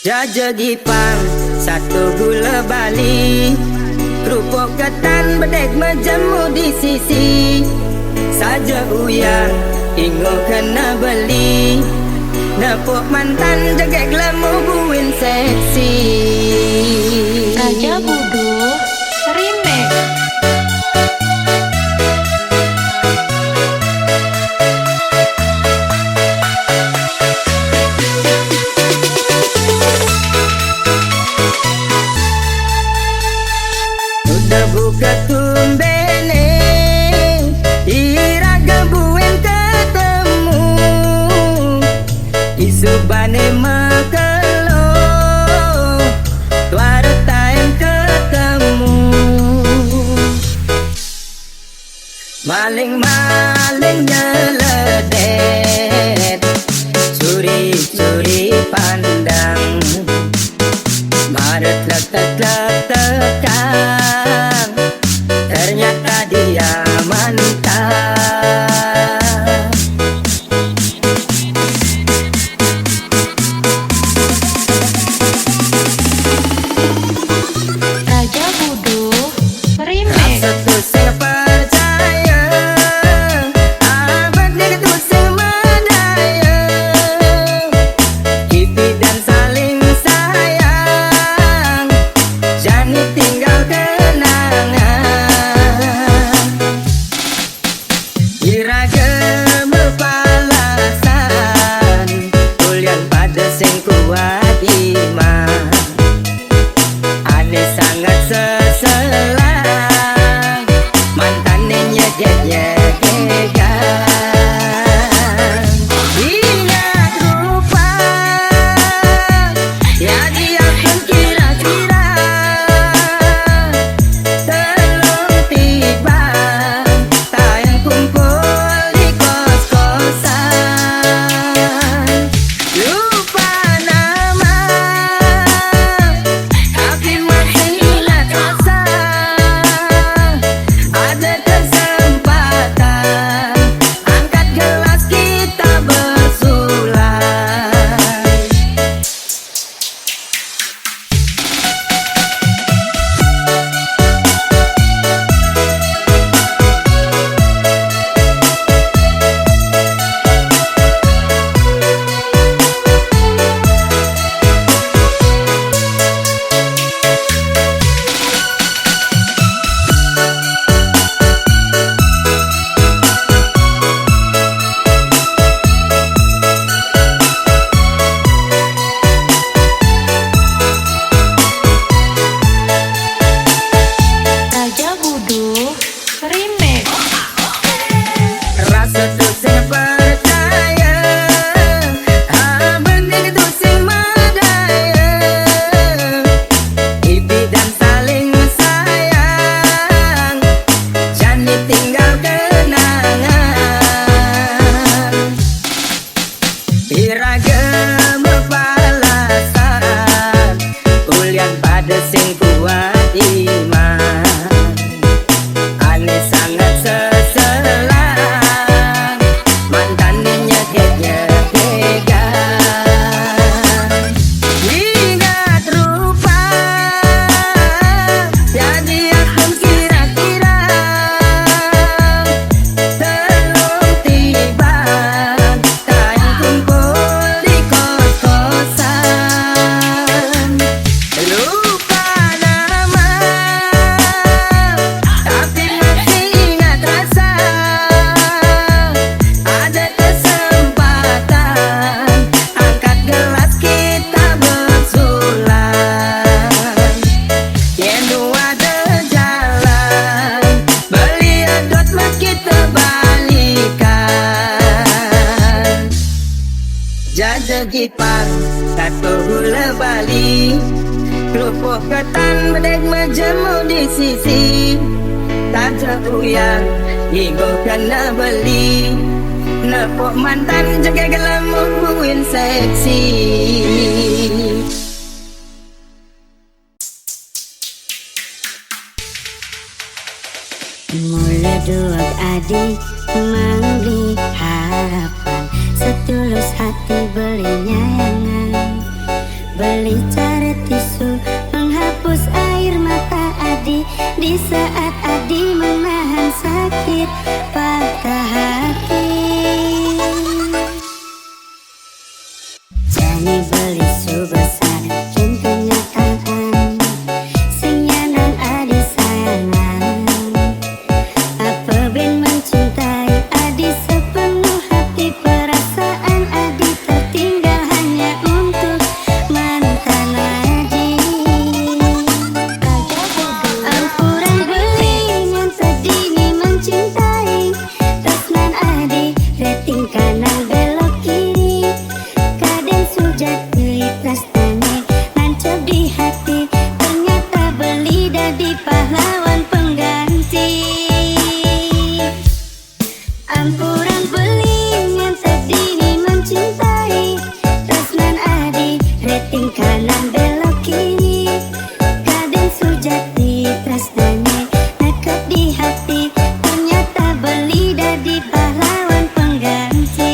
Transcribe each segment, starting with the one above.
Jaja Gipang, satu gula Bali, kerupuk ketan bedek menjemu di sisi. Saja uyang, ingo kena beli, nepuk mantan jaga glamu buin seksi. Raja Budu Remix. Udah buka tumbene, iraga buin ketemu, isubane makelo, tuara time ketemu. Maling-maling nyeledet, curi-curi pandang, Maret letek-letekan, ternyata dia mantan. Raja Budu Remix. Satu saya percaya, abad dia itu semadaya, hidup dan saling sayang, jani tinggal kenangan. Iragam berpalasan, tulian pada sing kuat iman, aneh sangat seselang, mantannya nyegek-nyegekan. Ingat rupa, ya dia pun kira-kira, telung tiba, tayang kumpul di kos-kosan. Lupa nama, tapi masih ingat rasa. Ada kesempatan, angkat gelas kita bersulai. Raja Budu Remix. Rasa tu saya percaya, abang itu sing madaya, ibi dan saling sayang, jani tinggal kenangan. Iragam berpalasan, ulian pada sing kuat iman, aneh sangat seselang, mantannya nyegek-nyegekan. Ingat rupa, jadi aku kira-kira, telung tiba, tayang kumpul di kos-kosan. Lupa nama, tapi masih ingat rasa. Ada kesempatan, angkat gelas kita bersulai. Yang ada jalan, beli adot mas kita balikan. Jaja Gipang, satu gula Bali, kerupuk ketan bedek menjemu di sisi. Saja uyang, ingo kena beli, nepuk mantan jaga glamu buin seksi. Mula dua adik mangli harapan, setulus hati beli nyayangan, beli Jani beli subesar kin kenyataan sing nyanang adi sayangan. Apa ben mencintai adi sepenuh hati, perasaan adi tertinggal hanya untuk mantan adi. Ampuran belingan sedini mencintai tresnan adi, rating kanan belok kiri, kaden sujati tresnane nancap di hati, ternyata beli dadi pahlawan pengganti. Ampuran belingan sedini mencintai tresnan adi, rating kanan belok kiri, kaden sujati tresnane nancap di hati, ternyata beli dadi pahlawan pengganti.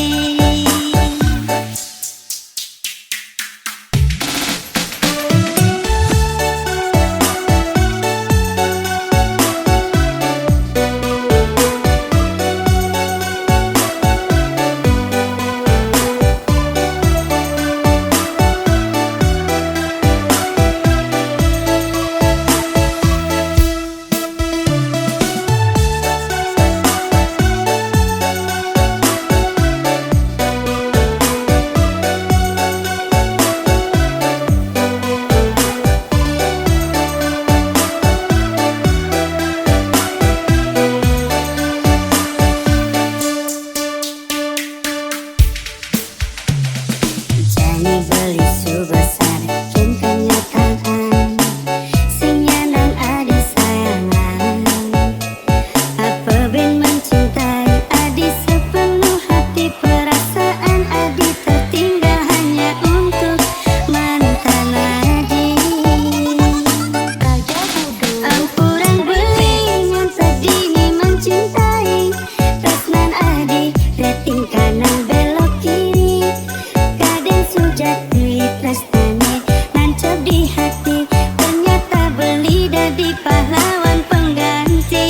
Jani beli subesar kin kenyataan sing nyanang adi sayangan. Apa ben mencintai adi sepenuh hati, perasaan adi tertinggal hanya untuk mantan adi. Ampuran belingan sedini mencintai tresnan adi, rating kanan belok kiri, kaden sujati tresnane nancap di hati, ternyata beli dadi pahlawan pengganti.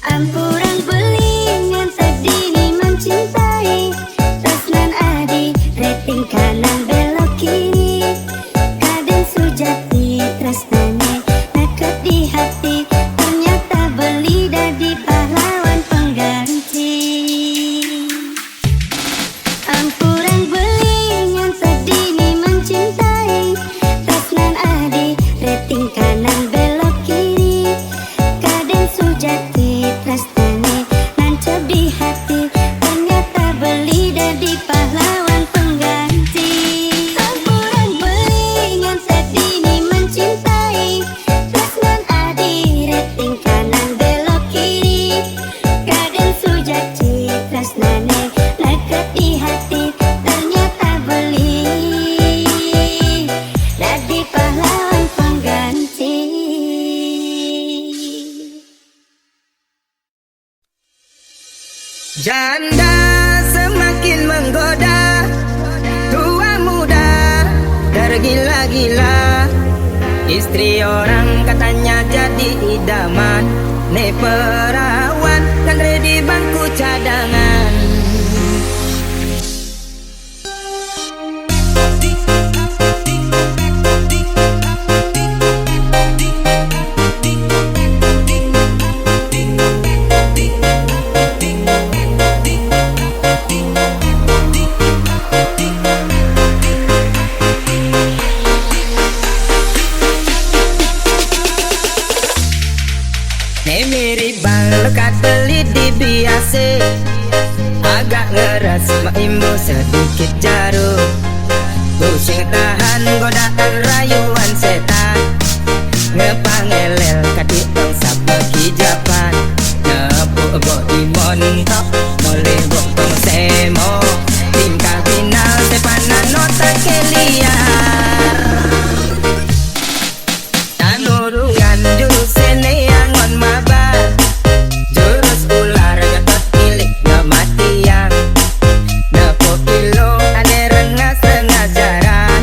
Ampuran belingan sedini mencintai tresnan adi, rating kanan belok kiri, kaden sujati tresnane nancap di hati, ternyata beli dadi pahlawan pengganti. Ampuran belingan sedini mencintai tresnan adi, rating kanan belok kiri, kaden sujati tresnane nancap di hati, ternyata beli dadi pahlawan pengganti. Ampuran belingan sedini mencintai tresnan adi, rating kanan belok kiri, kaden sujati tresnane nancap di hati, ternyata beli dadi pahlawan pengganti. Janda semakin menggoda, tua muda tergila-gila. Istri orang katanya jadi idaman, ne perawan kan ready bangku cadangan. Ne mirip bang lekat pelit di biasa, agak ngeras maimbu sedikit jarum. Pusing tahan godaan rayuan setan, ngepangelel kadik bangsa hijapan, nepuk bodi montok boleh bokong semo, tingkah final sepanan nota keliar. Tanurungan jurus sene angon maba, jurus ular gatot milik kematian, nepuk ilo ane rengas rengas jarah,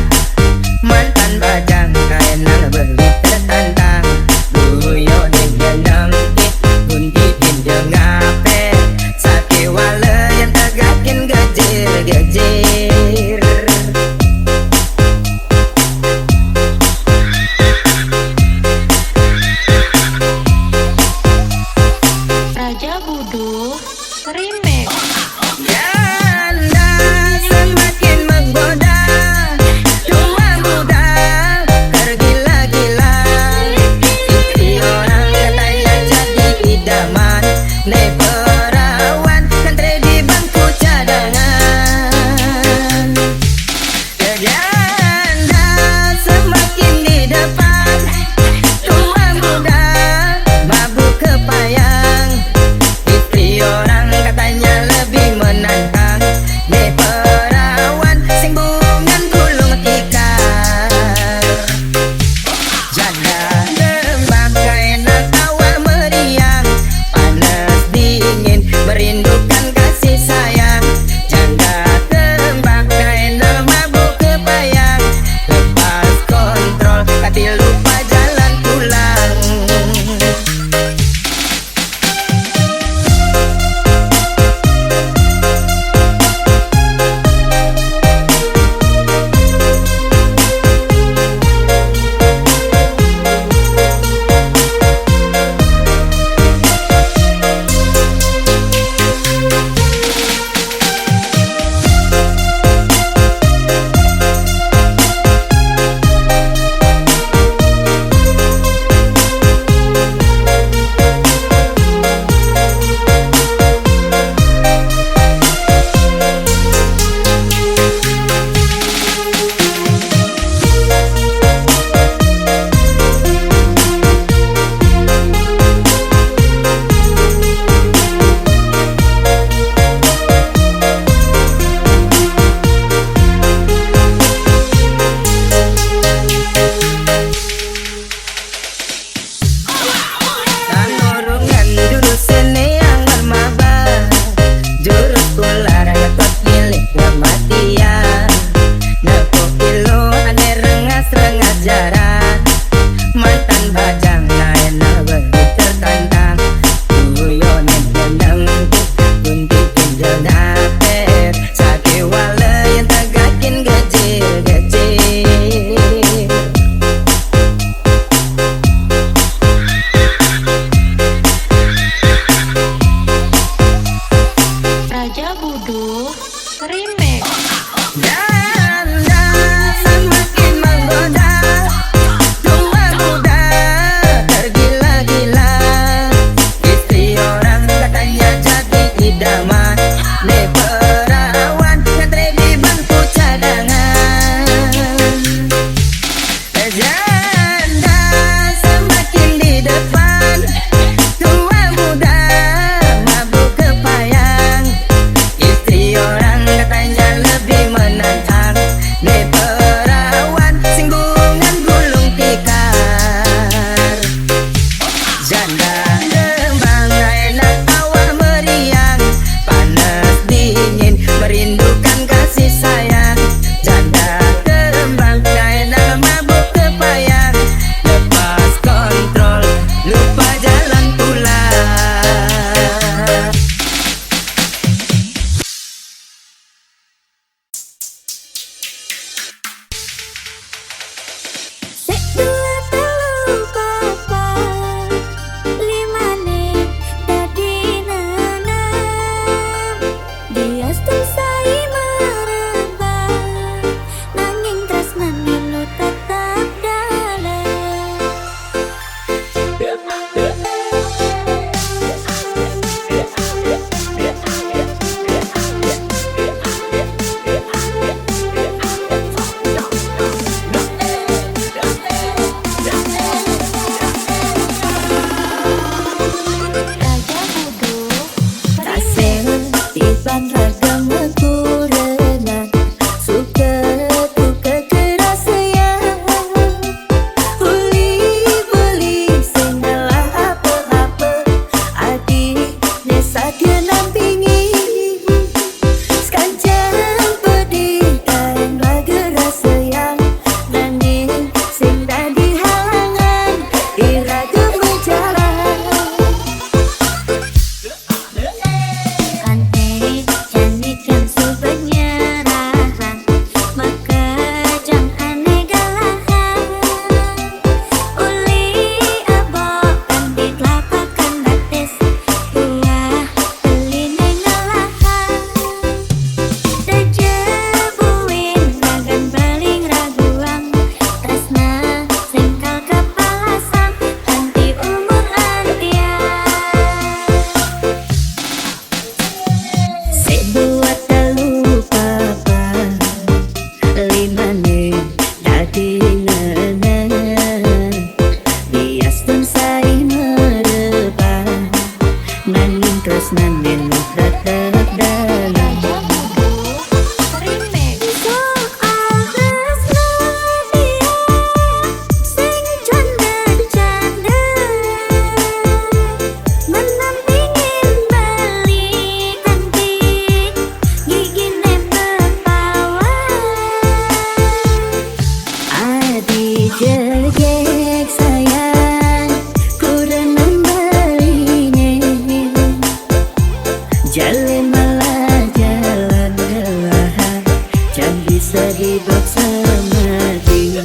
bisa hidup semati.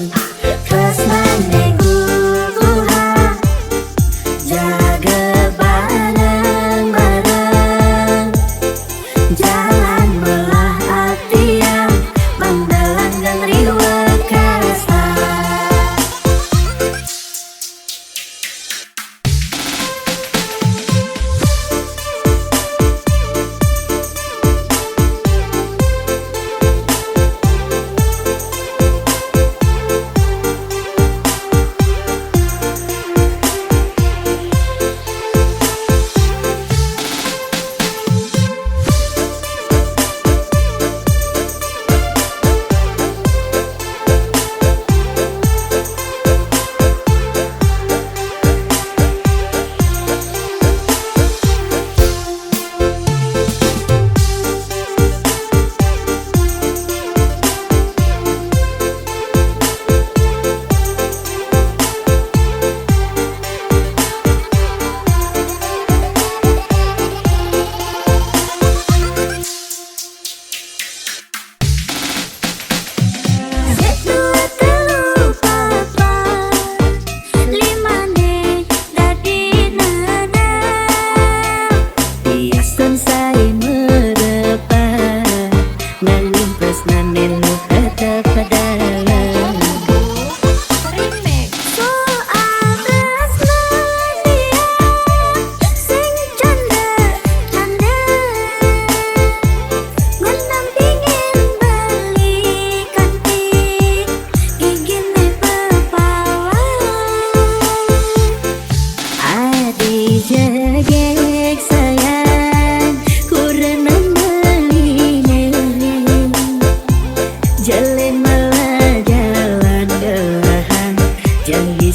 Tresnane kukuha jaga bareng-bareng, jalan melah atian Mandalang dan riwa kasa.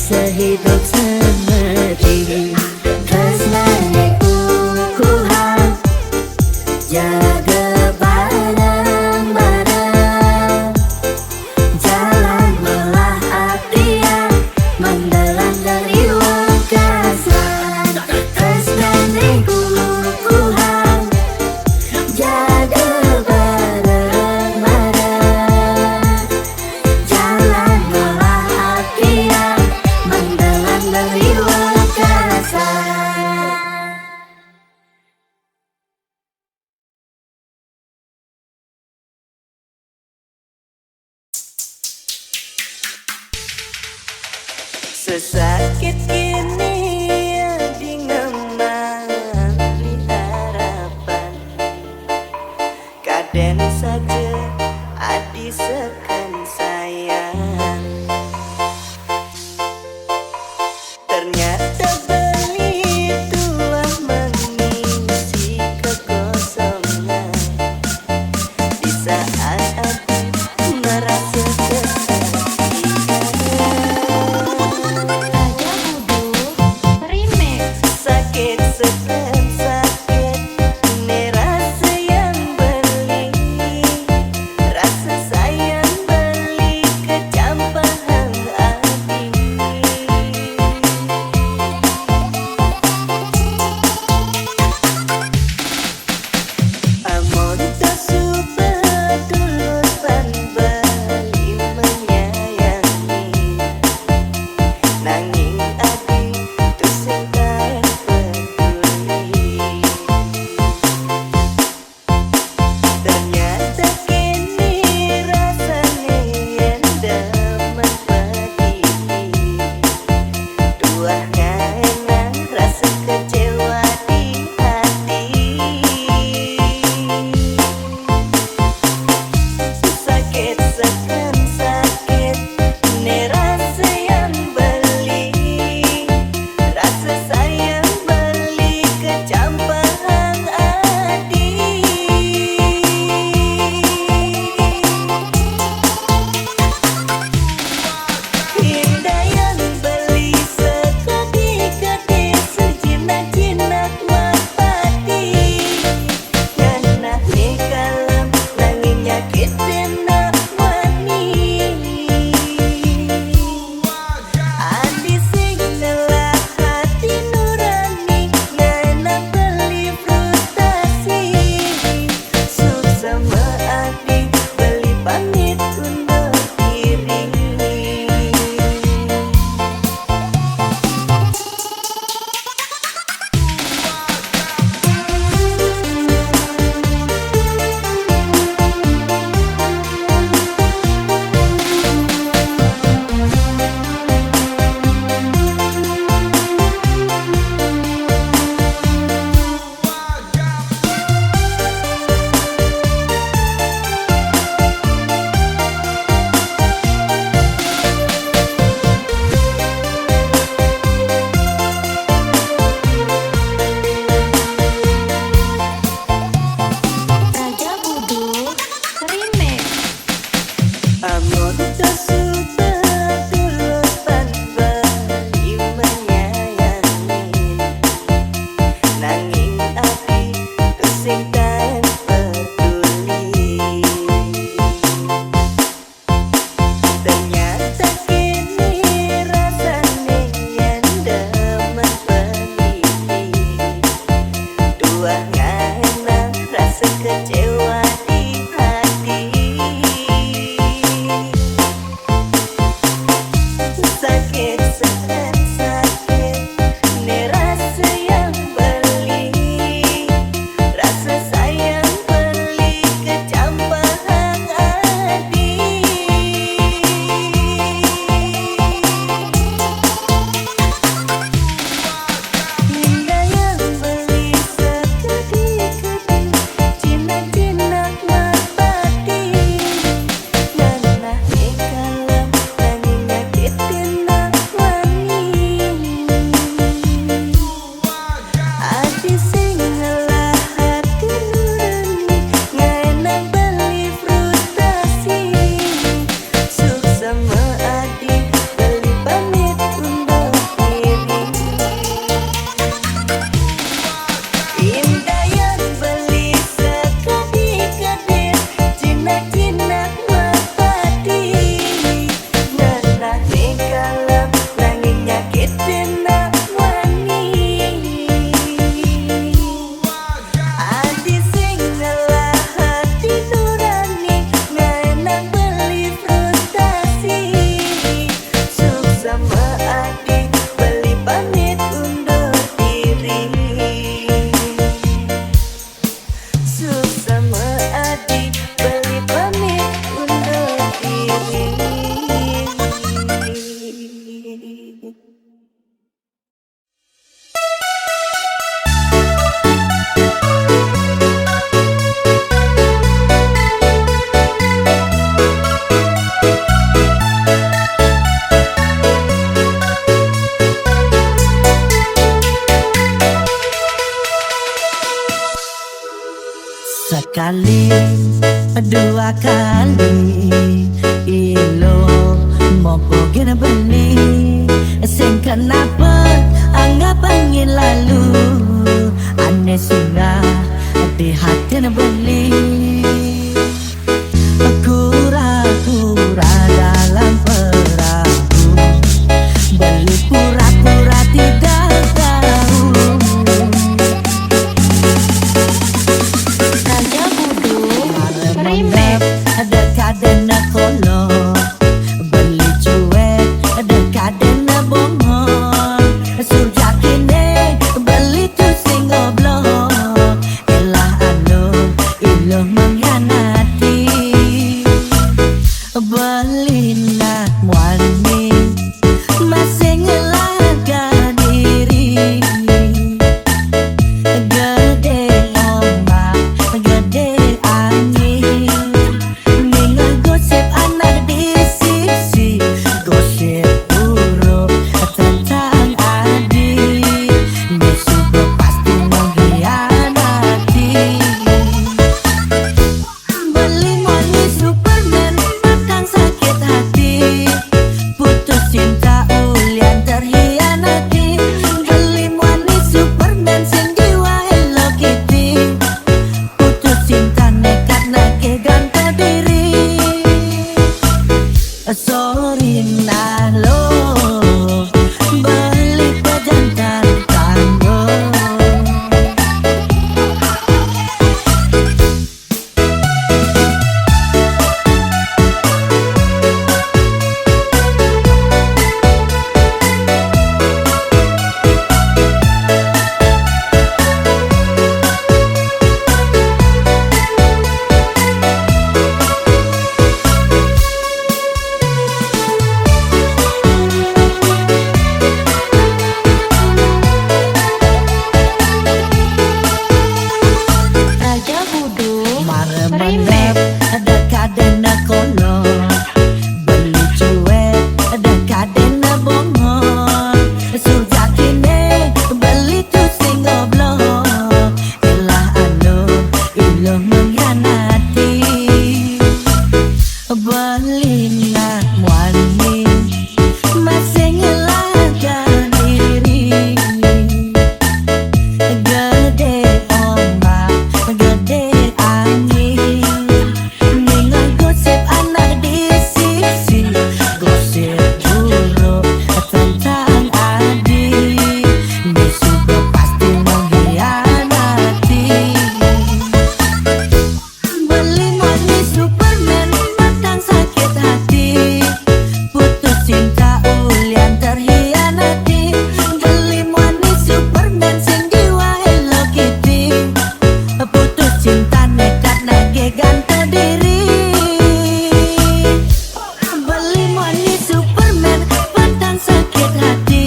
Sehidup semati. Tresnane kukuha jaga bareng-bareng, jalan melah atian Mandalang dari wakasan. Tresnane kukuha jaga bareng-bareng, jalan melah atian Mandalang dari wakasan. Sesakit ini di ngemali harapan, kaden saja adi sekan sayang. Ternyata beli telah mengisi kekosongan di saat hati merasa Raja Budu Remix. sakit sekan sakit. Ini rasa yang beli, rasa sayang dua kali ilo mopo gena beli sing kenapa anggap angin lalu aneh singa di hati beli kura-kura dalam perahu beli pura-pura tidak tahu. Raja Buduk Remix. Dekat dena kolo beli cuek dekat dena bohong surga kini beli tu sing goblok elah anu ilo mengkhianati beli nak wani masih ngelaga diri gede ombak gede angin ninggal gosip anak di sisi gosip buruk tentang adik besok pasti mengkhianati beli money Superman makan sakit hati putus cinta ulian terhianati beli money Superman sing jiwa Hello Kitty putus cinta nekat nake ganto diri sorry nah lo beli pejantan tango. Raja Buduk Marah Remix. dekat dena kolo beli cuek dekat dena bohong surga kini beli tu sing goblok elah anu ilo mengkhianati beli nak wani masih ngelaga diri gede ombak gede angin ninggal gosip anak di sisi gosip buruk tentang adik besok pasti mengkhianati beli money Superman makan sakit hati putus cinta ulian terhianati beli money Superman sing jiwa Hello Kitty putus cinta nekat nage ganto diri beli money Superman makan sakit hati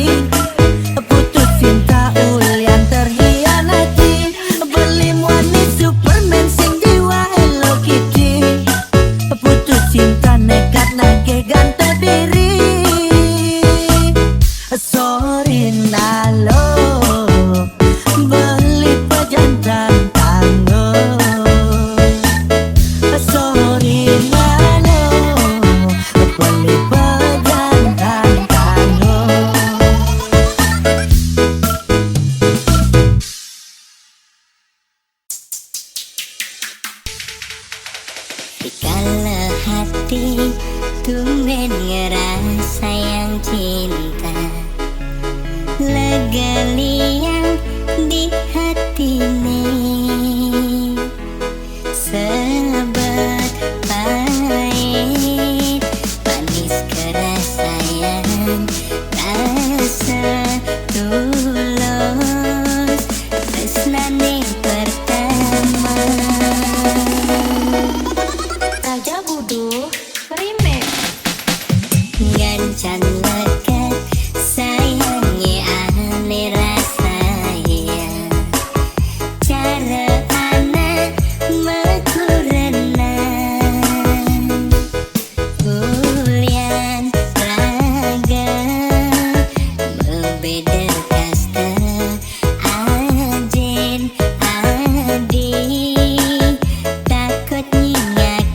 putus cinta ulian terhianati beli money Superman sing jiwa Hello Kitty putus cinta nekat nage ganto diri sorry nalo beli pejantan tango sorry nalo beli pejantan tango. Dikala hati tumben ngerasa yang cinta lega liang di hati ini sebab pahit manis keras sayang rasa tulus tresnane pertama. Raja Buduk Remix. Gancan lekat sayangi ane rasanya cara anak mekurena ulian raga membeda kasta ajen adi takut nyenyak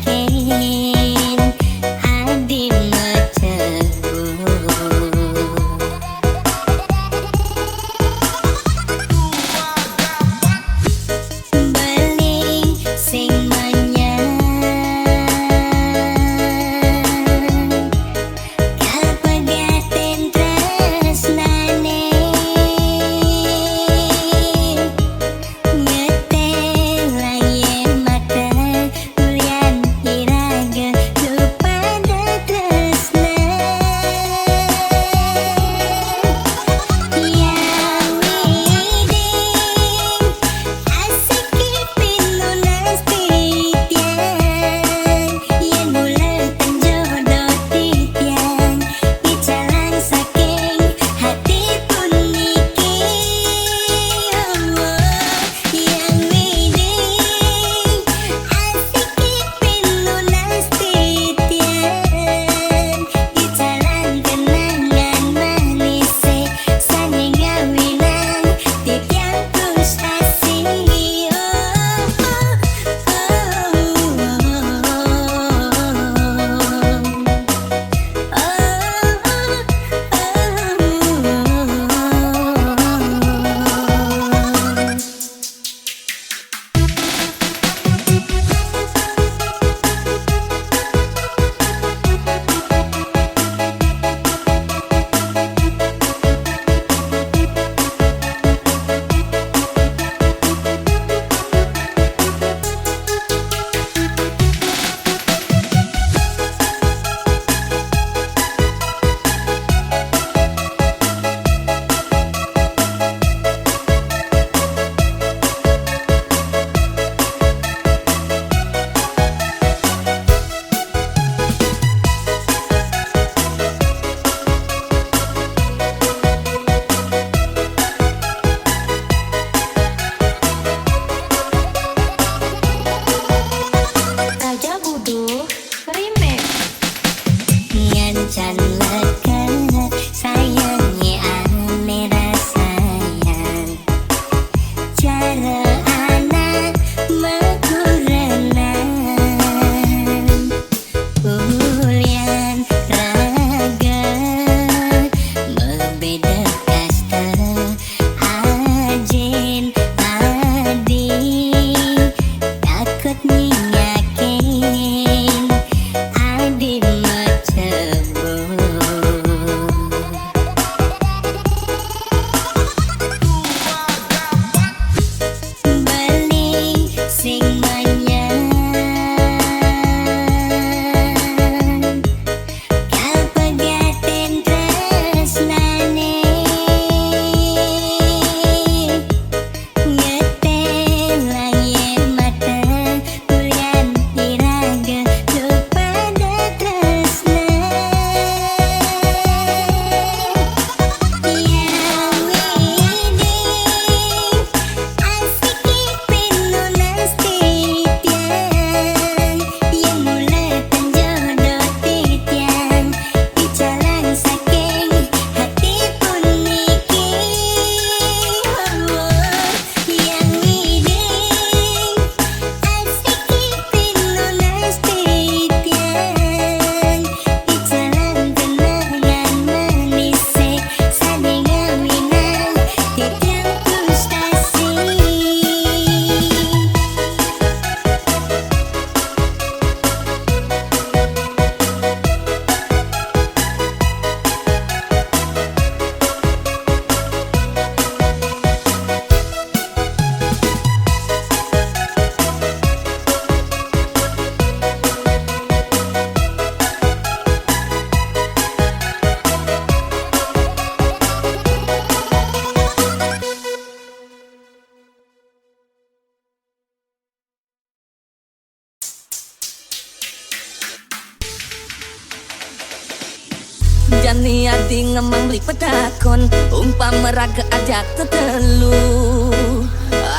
Jani adi ngemang beli pedakon umpama raga ajak tetelu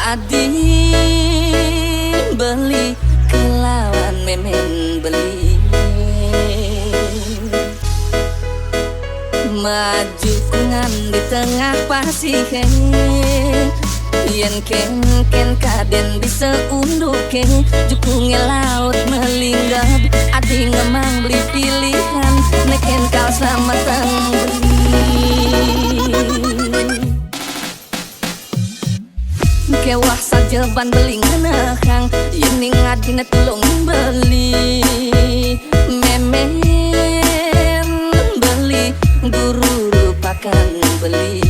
adi beli kelawan memen beli maju kungan di tengah pasihen yen ken kaden bisa unduke jukunge laut melinggap adi ngemang beli pilihan neken kau sama tang beli kewah saja ban beli ngenahang yen ngadina tulung beli memen beli guru rupakan beli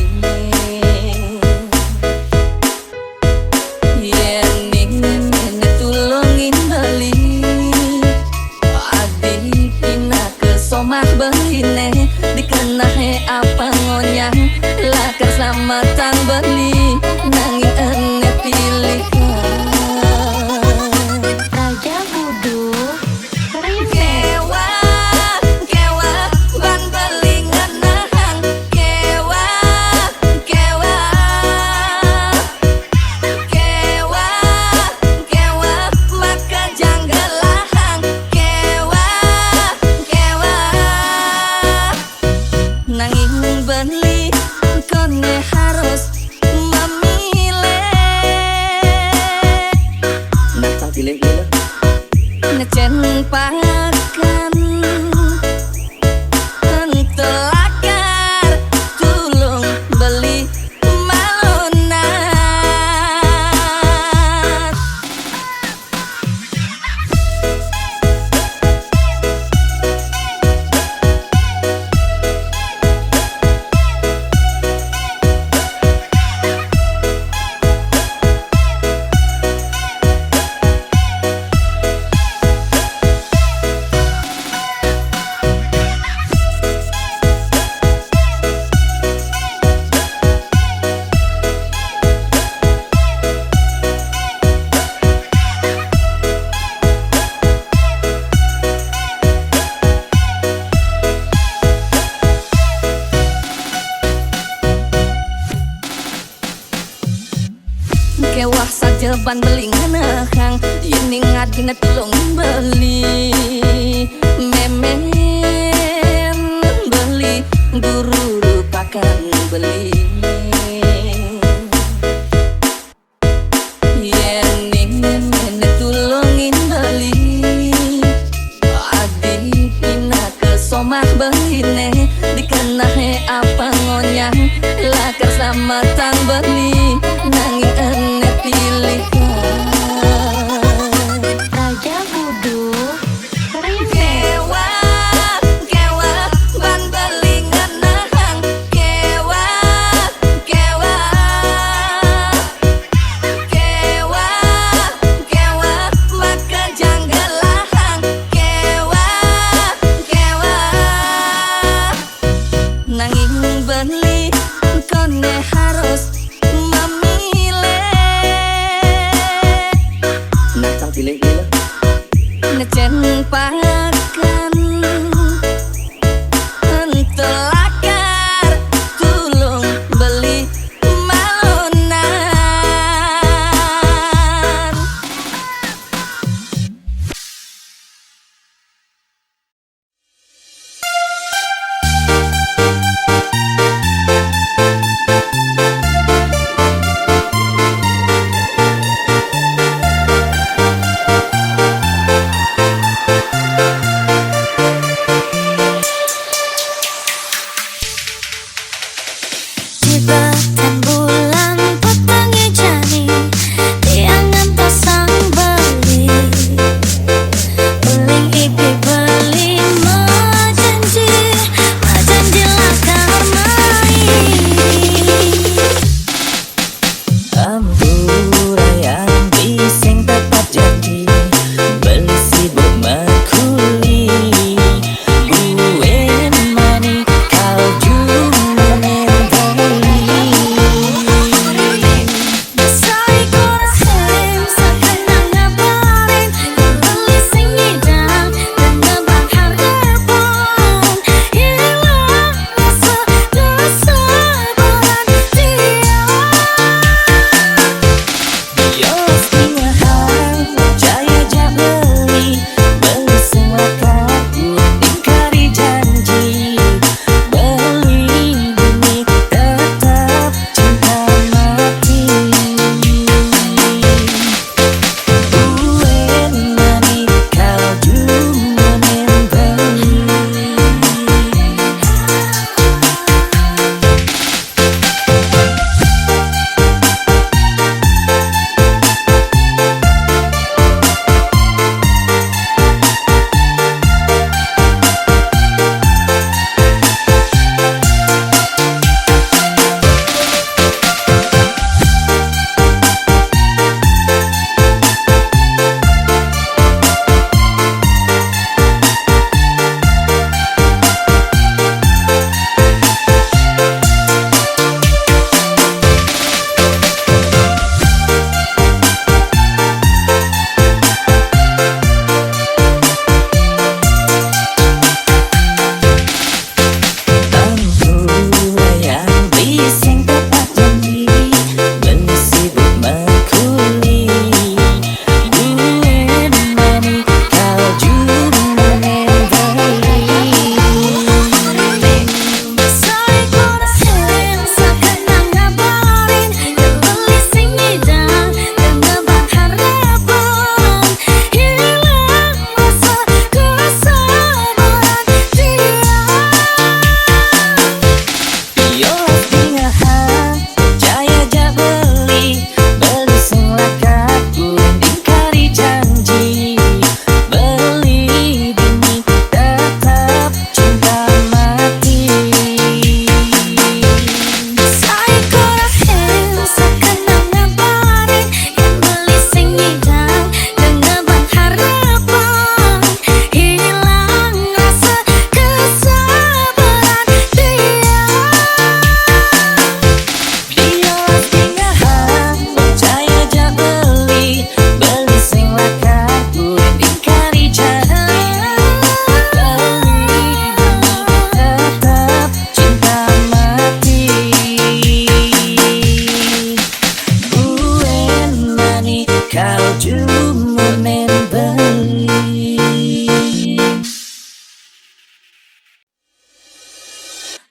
somah beline dikenahe apa ngonyang lakar sama tang beli nanging ene pilihan Raja Buduk remix. Kewa ban beli ngenahang kewa maka janggelahang nanging beli kone harus memilih nah tak pilih gila ngecen pakan entelakar tulung beli malonat kewah saja ban beli ngenahang ini ngadina tulung beli memen beli guru rupakan beli yen mene tulungin beli adi pindah ke somah beline dikenahe apa ngonyang lakar sama tang beli nanging ene pilihan Raja Buduk remix. kewa ban beli ngenahang kewa maka janggelahang kewa nanging beli kone harus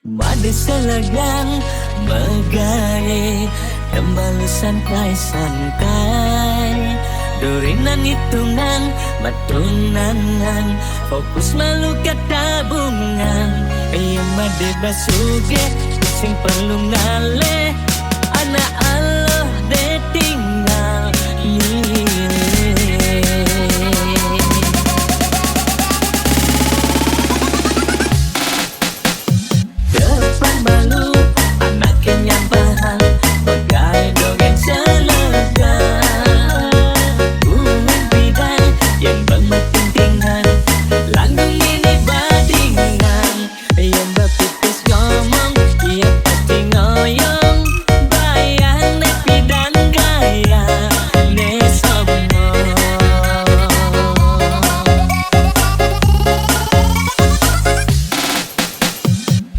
Made selegang megare Kembali santai-santai Durinan hitungan matunangan Fokus malu katabungan Yang made basuge Sing perlu ngale Anak Allah detinggal Depan balu anak kenyang pahal Bagai dongeng selegang Bungan bidang yang bermetintingan Langgung ini badingan Yang berpipis ngomong ia pasti ngoyong Bayang nepi dan gaya ne sombong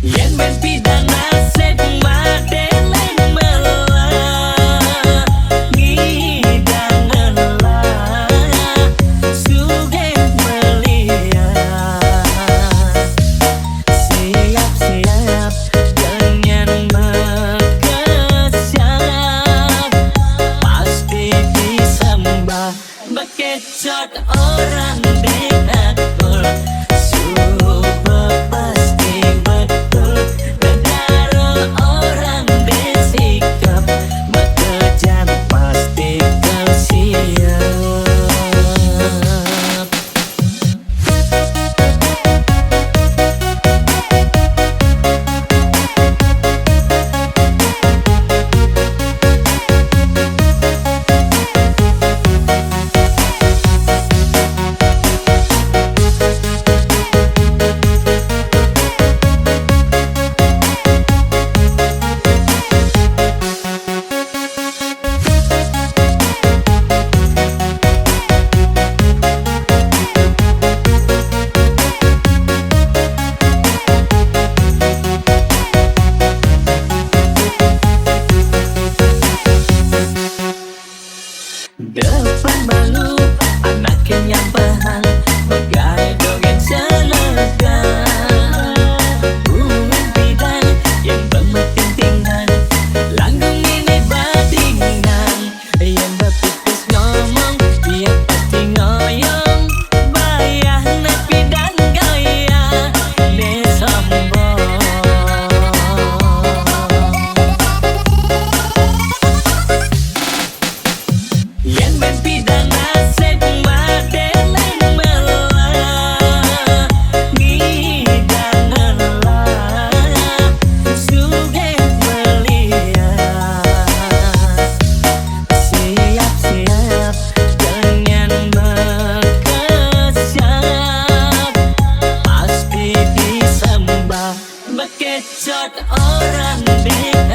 Yang berpidana sek madeleng melah Ngidang ngelah Sugeng melihat Siap-siap dengan mekesiap Pasti disembah Bekecot orang dekakul Subuh pasti betul Kedaro orang desikap Bekejam pasti kau siap Depan balu anak kenyang pahal Bagai dongeng selegang Bungan bidang yang bermetintingan Langgung ini badingan Yang berpipis ngomong dia pasti ngoyong Bayang nepi dan gaya ne sombong Yang berpidana sek madeleng melah Ngidang ngelah Sugeng melihat Siap-siap dengan mekesiap Pasti disembah Bekecot orang dekakul